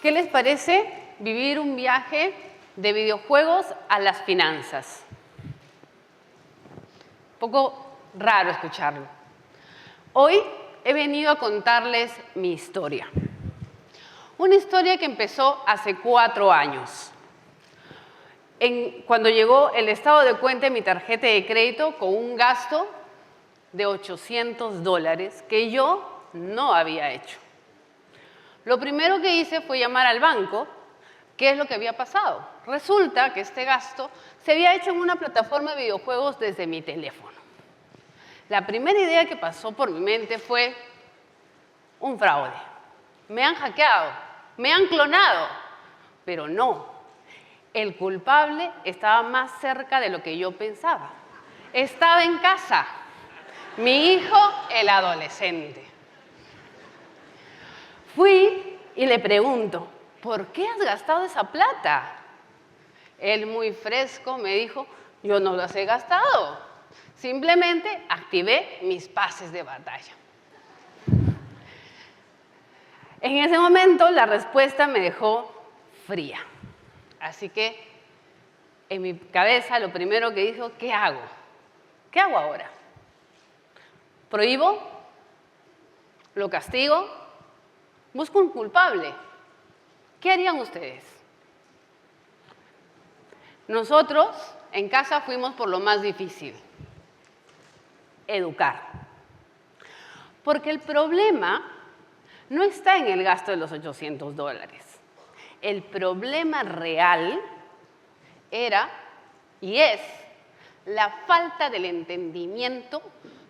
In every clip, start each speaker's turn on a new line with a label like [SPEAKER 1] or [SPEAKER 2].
[SPEAKER 1] ¿Qué les parece vivir un viaje de videojuegos a las finanzas? Un poco raro escucharlo. Hoy he venido a contarles mi historia. Una historia que empezó hace 4 años. Cuando llegó el estado de cuenta de mi tarjeta de crédito con un gasto de $800 que yo no había hecho. Lo primero que hice fue llamar al banco, qué es lo que había pasado. Resulta que este gasto se había hecho en una plataforma de videojuegos desde mi teléfono. La primera idea que pasó por mi mente fue un fraude. Me han hackeado, me han clonado, pero no. El culpable estaba más cerca de lo que yo pensaba. Estaba en casa, mi hijo, el adolescente. Fui y le pregunto, ¿por qué has gastado esa plata? Él muy fresco me dijo, yo no las he gastado. Simplemente activé mis pases de batalla. En ese momento la respuesta me dejó fría. Así que en mi cabeza lo primero que dijo, ¿qué hago? ¿Qué hago ahora? ¿Prohíbo? ¿Lo castigo? ¿Busco un culpable? ¿Qué harían ustedes? Nosotros en casa fuimos por lo más difícil. Educar. Porque el problema no está en el gasto de los $800. El problema real era y es la falta del entendimiento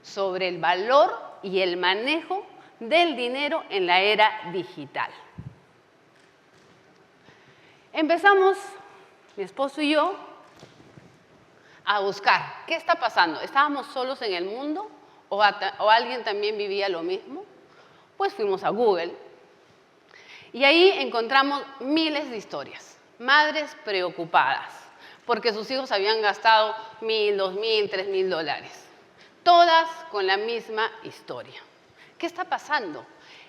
[SPEAKER 1] sobre el valor y el manejo del dinero en la era digital. Empezamos, mi esposo y yo, a buscar qué está pasando. ¿Estábamos solos en el mundo o alguien también vivía lo mismo? Pues fuimos a Google y ahí encontramos miles de historias. Madres preocupadas porque sus hijos habían gastado $1,000, $2,000, $3,000. Todas con la misma historia. ¿Qué está pasando?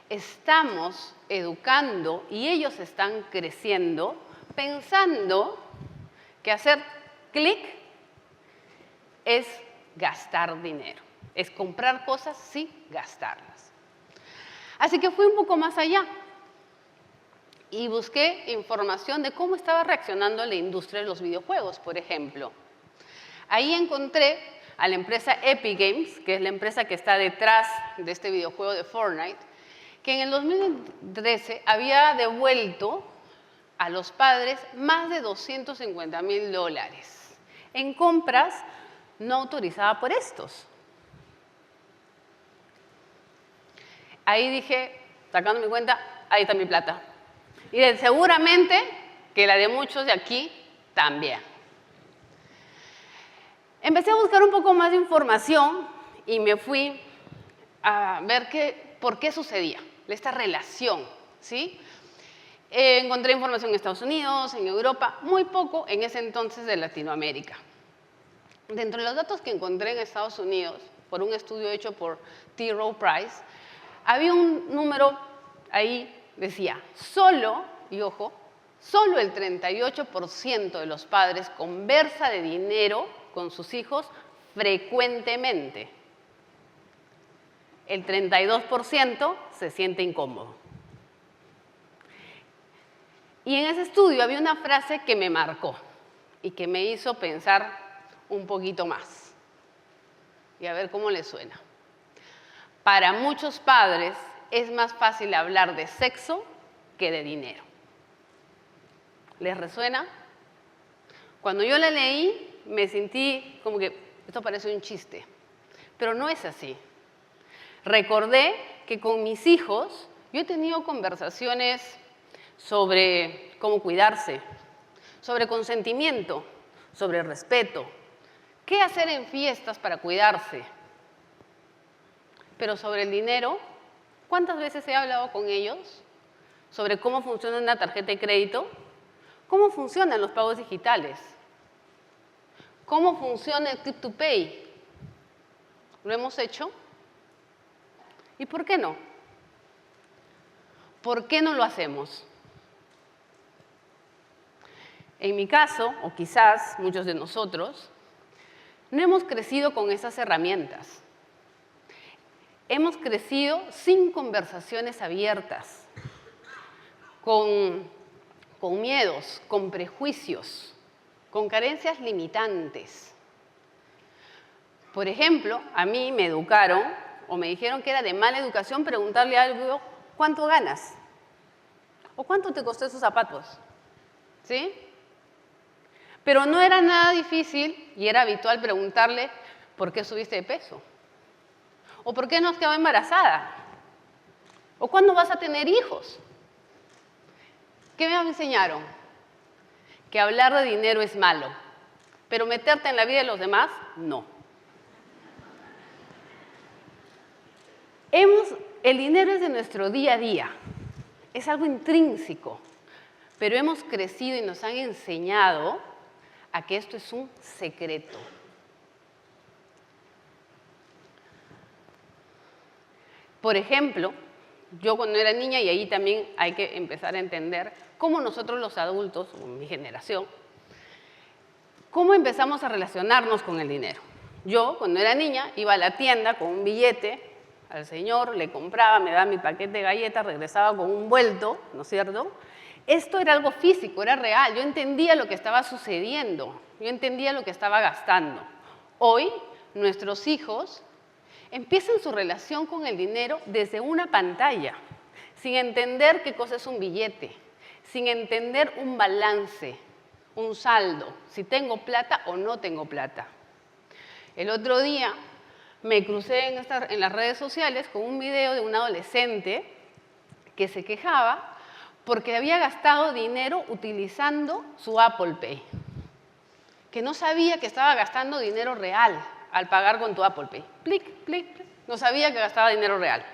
[SPEAKER 1] Estamos educando y ellos están creciendo pensando que hacer clic es gastar dinero, es comprar cosas sin gastarlas. Así que fui un poco más allá y busqué información de cómo estaba reaccionando la industria de los videojuegos, por ejemplo. Ahí encontré a la empresa Epic Games, que es la empresa que está detrás de este videojuego de Fortnite, que en el 2013 había devuelto a los padres más de $250,000 en compras no autorizadas por estos. Ahí dije, sacando mi cuenta, ahí está mi plata. Y seguramente que la de muchos de aquí también. Empecé a buscar un poco más de información y me fui a ver por qué sucedía esta relación, ¿sí? Encontré información en Estados Unidos, en Europa, muy poco en ese entonces de Latinoamérica. Dentro de los datos que encontré en Estados Unidos, por un estudio hecho por T. Rowe Price, había un número ahí, decía, solo, y ojo, solo el 38% de los padres conversa de dinero con sus hijos frecuentemente. El 32% se siente incómodo. Y en ese estudio había una frase que me marcó y que me hizo pensar un poquito más. Y a ver cómo les suena. Para muchos padres es más fácil hablar de sexo que de dinero. ¿Les resuena? Cuando yo la leí, me sentí como que esto parece un chiste, pero no es así. Recordé que con mis hijos yo he tenido conversaciones sobre cómo cuidarse, sobre consentimiento, sobre respeto, qué hacer en fiestas para cuidarse. Pero sobre el dinero, ¿cuántas veces he hablado con ellos sobre cómo funciona una tarjeta de crédito? ¿Cómo funcionan los pagos digitales? ¿Cómo funciona el Click to Pay? ¿Lo hemos hecho? ¿Y por qué no? ¿Por qué no lo hacemos? En mi caso, o quizás muchos de nosotros, no hemos crecido con esas herramientas. Hemos crecido sin conversaciones abiertas, con miedos, con prejuicios, con carencias limitantes. Por ejemplo, a mí me educaron o me dijeron que era de mala educación preguntarle a algo, ¿cuánto ganas? ¿O cuánto te costó esos zapatos? ¿Sí? Pero no era nada difícil y era habitual preguntarle, ¿por qué subiste de peso? ¿O por qué no has quedado embarazada? ¿O cuándo vas a tener hijos? ¿Qué me enseñaron? Que hablar de dinero es malo, pero meterte en la vida de los demás, no. El dinero es de nuestro día a día, es algo intrínseco, pero hemos crecido y nos han enseñado a que esto es un secreto. Por ejemplo, yo cuando era niña, y ahí también hay que empezar a entender cómo nosotros los adultos, o mi generación, cómo empezamos a relacionarnos con el dinero. Yo, cuando era niña, iba a la tienda con un billete al señor, le compraba, me daba mi paquete de galletas, regresaba con un vuelto, ¿no es cierto? Esto era algo físico, era real. Yo entendía lo que estaba sucediendo, yo entendía lo que estaba gastando. Hoy, nuestros hijos empiezan su relación con el dinero desde una pantalla, sin entender qué cosa es un billete, sin entender un balance, un saldo, si tengo plata o no tengo plata. El otro día me crucé en las redes sociales con un video de un adolescente que se quejaba porque había gastado dinero utilizando su Apple Pay, que no sabía que estaba gastando dinero real al pagar con tu Apple Pay. Plic, plic, plic. No sabía que gastaba dinero real.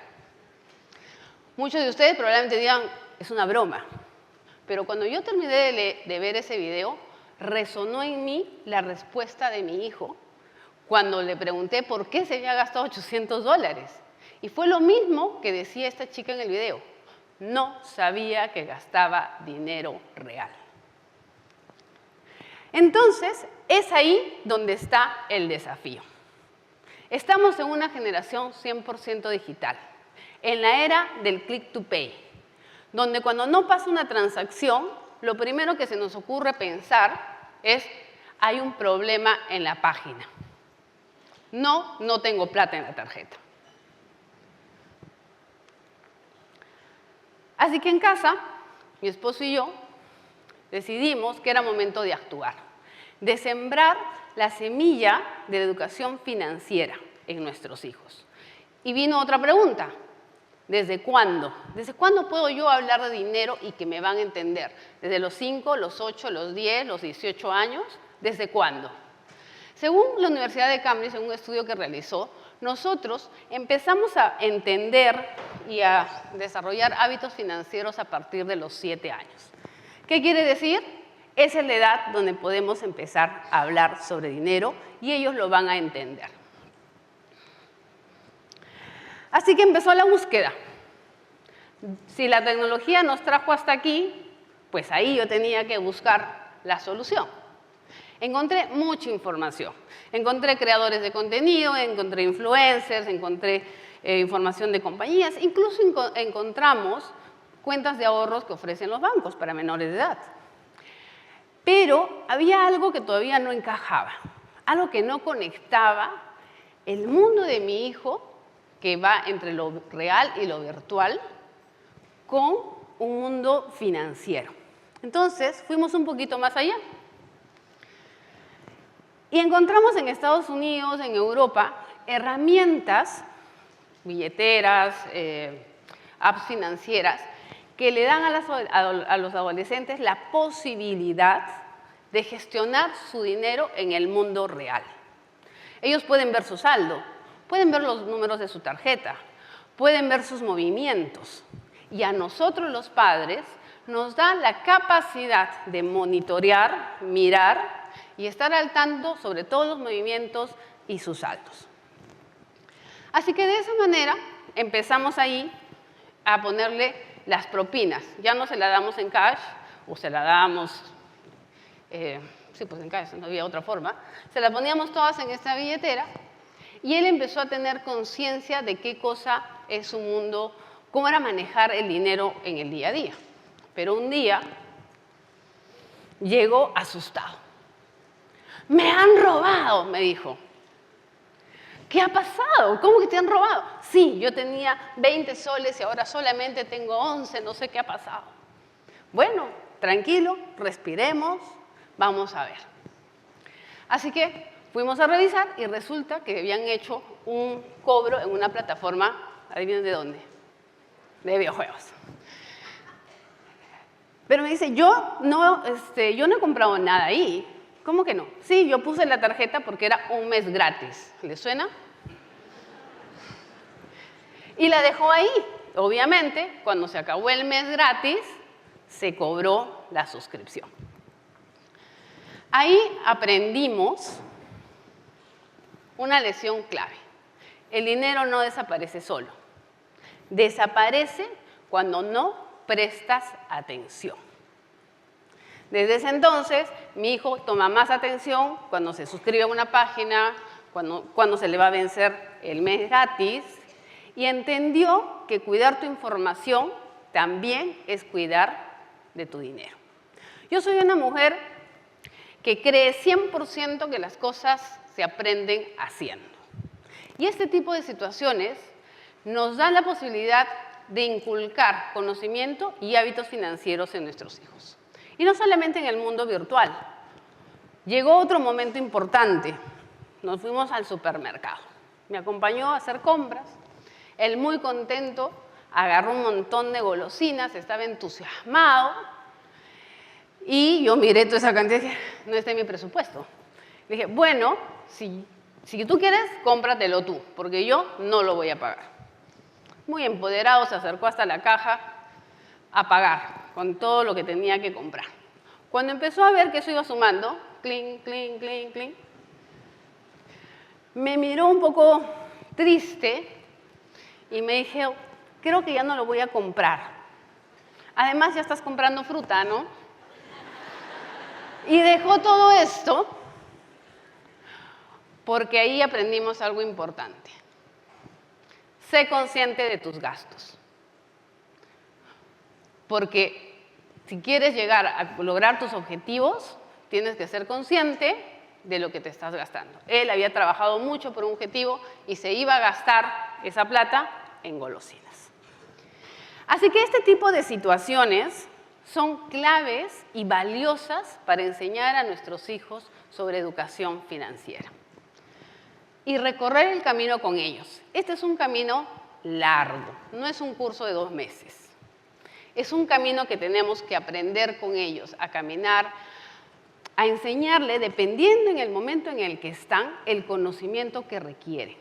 [SPEAKER 1] Muchos de ustedes probablemente digan, es una broma. Pero cuando yo terminé de ver ese video, resonó en mí la respuesta de mi hijo cuando le pregunté por qué se había gastado $800. Y fue lo mismo que decía esta chica en el video. No sabía que gastaba dinero real. Entonces, es ahí donde está el desafío. Estamos en una generación 100% digital, en la era del click to pay, donde cuando no pasa una transacción, lo primero que se nos ocurre pensar es, hay un problema en la página. No tengo plata en la tarjeta. Así que en casa, mi esposo y yo decidimos que era momento de actuar, de sembrar la semilla de la educación financiera en nuestros hijos. Y vino otra pregunta, ¿desde cuándo? ¿Desde cuándo puedo yo hablar de dinero y que me van a entender? ¿Desde los 5, los 8, los 10, los 18 años? ¿Desde cuándo? Según la Universidad de Cambridge, en un estudio que realizó, nosotros empezamos a entender y a desarrollar hábitos financieros a partir de los 7 años. ¿Qué quiere decir? Esa es la edad donde podemos empezar a hablar sobre dinero y ellos lo van a entender. Así que empezó la búsqueda. Si la tecnología nos trajo hasta aquí, pues ahí yo tenía que buscar la solución. Encontré mucha información. Encontré creadores de contenido, encontré influencers, encontré información de compañías, incluso encontramos cuentas de ahorros que ofrecen los bancos para menores de edad. Pero había algo que todavía no encajaba, algo que no conectaba el mundo de mi hijo, que va entre lo real y lo virtual, con un mundo financiero. Entonces, fuimos un poquito más allá. Y encontramos en Estados Unidos, en Europa, herramientas, billeteras, apps financieras, que le dan a los adolescentes la posibilidad de gestionar su dinero en el mundo real. Ellos pueden ver su saldo, pueden ver los números de su tarjeta, pueden ver sus movimientos. Y a nosotros los padres nos da la capacidad de monitorear, mirar y estar al tanto sobre todos los movimientos y sus saldos. Así que de esa manera empezamos ahí a ponerle las propinas. Ya no se la damos en cash o se la damos sí, pues en casa, no había otra forma, se las poníamos todas en esta billetera y él empezó a tener conciencia de qué cosa es su mundo, cómo era manejar el dinero en el día a día. Pero un día llegó asustado. ¡Me han robado!, me dijo. ¿Qué ha pasado? ¿Cómo que te han robado? Sí, yo tenía 20 soles y ahora solamente tengo 11, no sé qué ha pasado. Bueno, tranquilo, respiremos, vamos a ver. Así que fuimos a revisar y resulta que habían hecho un cobro en una plataforma, ¿adivinen de dónde? De videojuegos. Pero me dice, yo no he comprado nada ahí. ¿Cómo que no? Sí, yo puse la tarjeta porque era un mes gratis. ¿Le suena? Y la dejó ahí. Obviamente, cuando se acabó el mes gratis, se cobró la suscripción. Ahí aprendimos una lección clave. El dinero no desaparece solo. Desaparece cuando no prestas atención. Desde ese entonces, mi hijo toma más atención cuando se suscribe a una página, cuando se le va a vencer el mes gratis, y entendió que cuidar tu información también es cuidar de tu dinero. Yo soy una mujer que cree 100% que las cosas se aprenden haciendo. Y este tipo de situaciones nos dan la posibilidad de inculcar conocimiento y hábitos financieros en nuestros hijos. Y no solamente en el mundo virtual. Llegó otro momento importante. Nos fuimos al supermercado. Me acompañó a hacer compras. Él muy contento, agarró un montón de golosinas, estaba entusiasmado. Y yo miré toda esa cantidad y dije, no está en mi presupuesto. Le dije, bueno, si tú quieres, cómpratelo tú, porque yo no lo voy a pagar. Muy empoderado, se acercó hasta la caja a pagar con todo lo que tenía que comprar. Cuando empezó a ver que eso iba sumando, clink, clink, clink, clink, me miró un poco triste y me dijo, creo que ya no lo voy a comprar. Además, ya estás comprando fruta, ¿no? Y dejó todo esto porque ahí aprendimos algo importante. Sé consciente de tus gastos. Porque si quieres llegar a lograr tus objetivos, tienes que ser consciente de lo que te estás gastando. Él había trabajado mucho por un objetivo y se iba a gastar esa plata en golosinas. Así que este tipo de situaciones son claves y valiosas para enseñar a nuestros hijos sobre educación financiera. Y recorrer el camino con ellos. Este es un camino largo, no es un curso de 2 meses. Es un camino que tenemos que aprender con ellos, a caminar, a enseñarle, dependiendo en el momento en el que están, el conocimiento que requieren.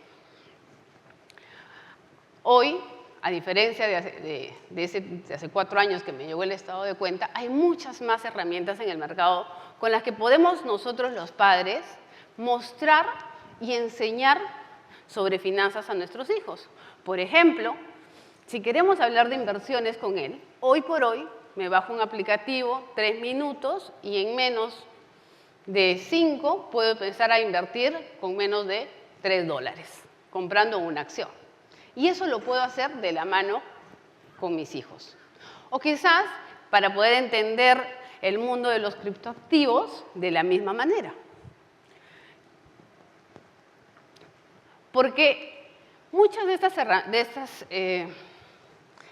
[SPEAKER 1] Hoy, a diferencia de hace 4 años que me llegó el estado de cuenta, hay muchas más herramientas en el mercado con las que podemos nosotros los padres mostrar y enseñar sobre finanzas a nuestros hijos. Por ejemplo, si queremos hablar de inversiones con él, hoy por hoy me bajo un aplicativo, 3 minutos, y en menos de 5 puedo empezar a invertir con menos de $3, comprando una acción. Y eso lo puedo hacer de la mano con mis hijos. O quizás para poder entender el mundo de los criptoactivos de la misma manera. Porque muchas de estas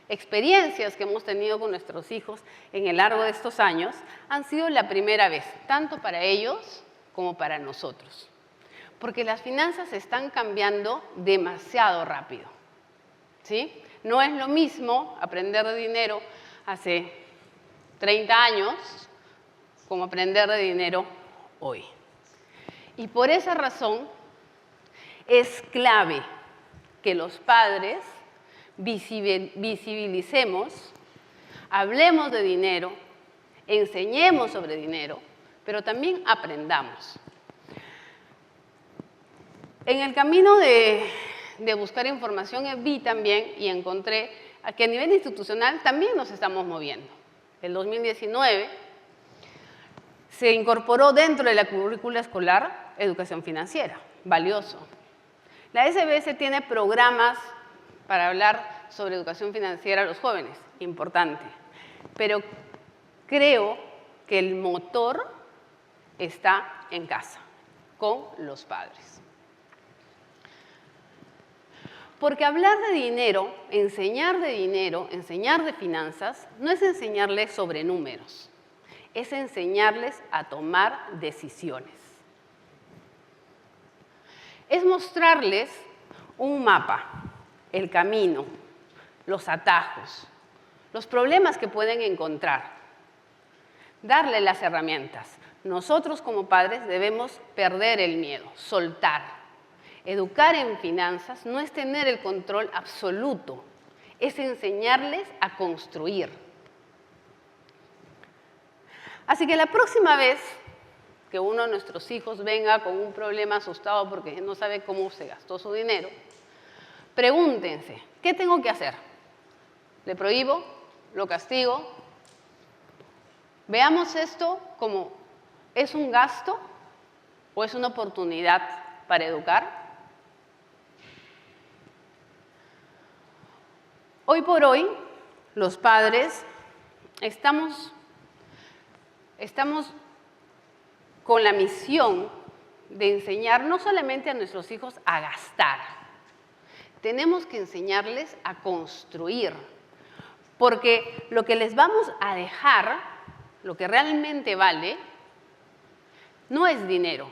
[SPEAKER 1] experiencias que hemos tenido con nuestros hijos en el largo de estos años han sido la primera vez, tanto para ellos como para nosotros. Porque las finanzas están cambiando demasiado rápido, ¿sí? No es lo mismo aprender de dinero hace 30 años como aprender de dinero hoy. Y por esa razón es clave que los padres visibilicemos, hablemos de dinero, enseñemos sobre dinero, pero también aprendamos. En el camino de buscar información vi también y encontré que a nivel institucional también nos estamos moviendo. El 2019 Se incorporó dentro de la currícula escolar educación financiera, valioso. La SBS tiene programas para hablar sobre educación financiera a los jóvenes, importante. Pero creo que el motor está en casa, con los padres. Porque hablar de dinero, enseñar de finanzas, no es enseñarles sobre números, es enseñarles a tomar decisiones. Es mostrarles un mapa, el camino, los atajos, los problemas que pueden encontrar, darle las herramientas. Nosotros como padres debemos perder el miedo, soltar. Educar en finanzas no es tener el control absoluto, es enseñarles a construir. Así que la próxima vez que uno de nuestros hijos venga con un problema asustado porque no sabe cómo se gastó su dinero, pregúntense, ¿qué tengo que hacer? ¿Le prohíbo? ¿Lo castigo? Veamos esto como, ¿es un gasto o es una oportunidad para educar? Hoy por hoy, los padres estamos con la misión de enseñar no solamente a nuestros hijos a gastar, tenemos que enseñarles a construir, porque lo que les vamos a dejar, lo que realmente vale, no es dinero.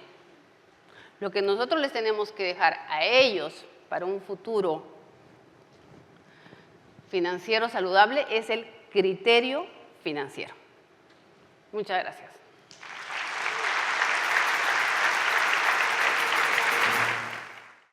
[SPEAKER 1] Lo que nosotros les tenemos que dejar a ellos para un futuro financiero saludable es el criterio financiero. Muchas gracias.